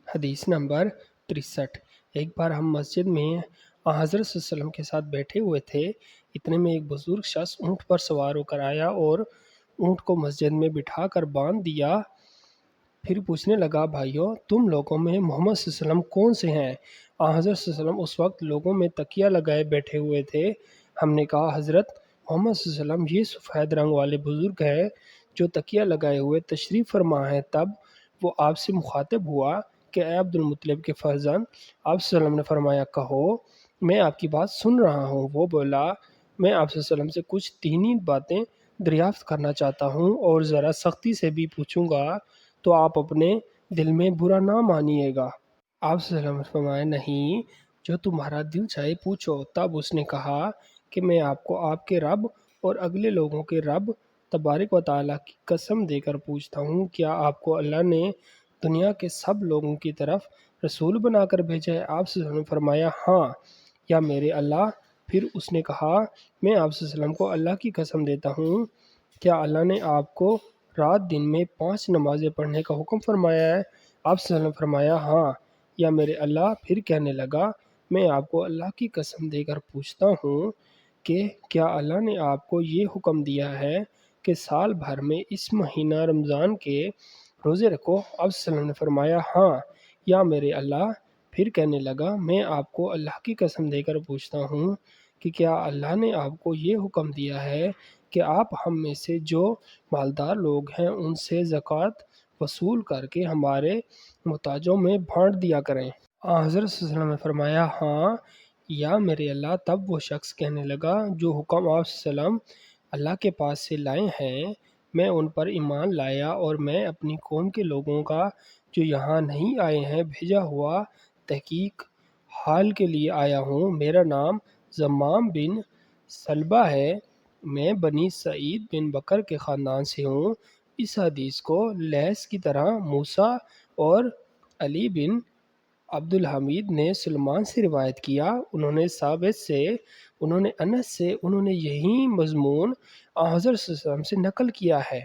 حدیث نمبر 63۔ ایک بار ہم مسجد میں حضرت صلی اللہ علیہ وسلم کے ساتھ بیٹھے ہوئے تھے، اتنے میں ایک بزرگ شخص اونٹ پر سوار ہو کر آیا اور اونٹ کو مسجد میں بٹھا کر باندھ دیا۔ پھر پوچھنے لگا، بھائیو تم لوگوں میں محمد صلی اللہ علیہ وسلم کون سے ہیں؟ حضرت صلی اللہ علیہ وسلم اس وقت لوگوں میں تکیہ لگائے بیٹھے ہوئے تھے۔ ہم نے کہا، حضرت محمد صلی اللہ علیہ وسلم یہ سفید رنگ والے بزرگ ہیں جو تکیہ لگائے ہوئے تشریف فرما ہیں۔ تب وہ آپ سے مخاطب ہوا کہ اے عبد المطلب کے فرزند، آپ صلی اللہ علیہ وسلم نے فرمایا، کہو میں آپ کی بات سن رہا ہوں۔ وہ بولا، میں آپ صلی اللہ علیہ وسلم سے کچھ دینی باتیں دریافت کرنا چاہتا ہوں اور ذرا سختی سے بھی پوچھوں گا تو آپ اپنے دل میں برا نہ مانیے گا۔ آپ صلی اللہ علیہ وسلم نے فرمایا، نہیں، جو تمہارا دل چاہے پوچھو۔ تب اس نے کہا کہ میں آپ کو آپ کے رب اور اگلے لوگوں کے رب تبارک و تعالیٰ کی قسم دے کر پوچھتا ہوں، کیا آپ کو اللہ نے دنیا کے سب لوگوں کی طرف رسول بنا کر بھیجا ہے؟ آپ صلی اللہ علیہ وسلم نے فرمایا، ہاں یا میرے اللہ۔ پھر اس نے کہا، میں آپ صلی اللہ علیہ وسلم کو اللہ کی قسم دیتا ہوں، کیا اللہ نے آپ کو رات دن میں 5 نمازیں پڑھنے کا حکم فرمایا ہے؟ آپ صلی اللہ علیہ وسلم نے فرمایا، ہاں یا میرے اللہ۔ پھر کہنے لگا، میں آپ کو اللہ کی قسم دے کر پوچھتا ہوں کہ کیا اللہ نے آپ کو یہ حکم دیا ہے کہ سال بھر میں اس مہینہ رمضان کے روزے رکھو؟ آپ صلی اللہ علیہ وسلم نے فرمایا، ہاں یا میرے اللہ۔ پھر کہنے لگا، میں آپ کو اللہ کی قسم دے کر پوچھتا ہوں کہ کیا اللہ نے آپ کو یہ حکم دیا ہے کہ آپ ہم میں سے جو مالدار لوگ ہیں ان سے زکوٰۃ وصول کر کے ہمارے محتاجوں میں بانٹ دیا کریں؟ حضرت صلی اللہ علیہ وسلم نے فرمایا، ہاں یا میرے اللہ۔ تب وہ شخص کہنے لگا، جو حکم آپ صلی اللہ علیہ وسلم اللہ کے پاس سے لائے ہیں میں ان پر ایمان لایا، اور میں اپنی قوم کے لوگوں کا جو یہاں نہیں آئے ہیں بھیجا ہوا تحقیق حال کے لیے آیا ہوں۔ میرا نام زمام بن سلبہ ہے، میں بنی سعید بن بکر کے خاندان سے ہوں۔ اس حدیث کو لیث کی طرح موسیٰ اور علی بن عبد الحمید نے سلمان سے روایت کیا، انہوں نے ثابت سے، انہوں نے انس سے، انہوں نے یہی مضمون حضرت صلی اللہ علیہ وسلم سے نقل کیا ہے۔